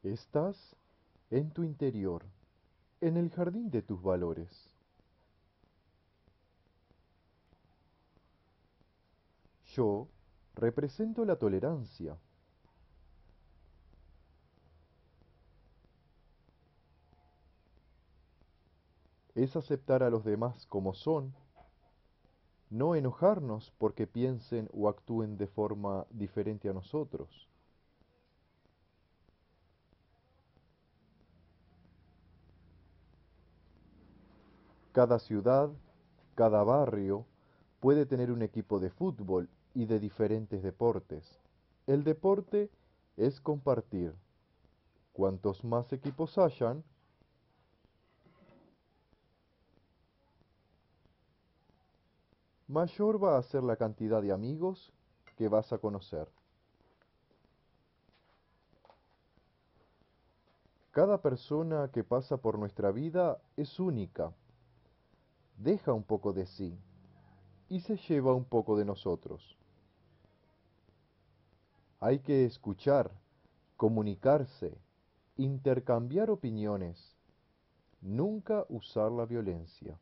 Estás en tu interior, en el jardín de tus valores. Yo represento la tolerancia. Es aceptar a los demás como son, no enojarnos porque piensen o actúen de forma diferente a nosotros. Cada ciudad, cada barrio puede tener un equipo de fútbol y de diferentes deportes. El deporte es compartir. Cuantos más equipos hayan, mayor va a ser la cantidad de amigos que vas a conocer. Cada persona que pasa por nuestra vida es única, deja un poco de sí y se lleva un poco de nosotros. Hay que escuchar, comunicarse, intercambiar opiniones, nunca usar la violencia.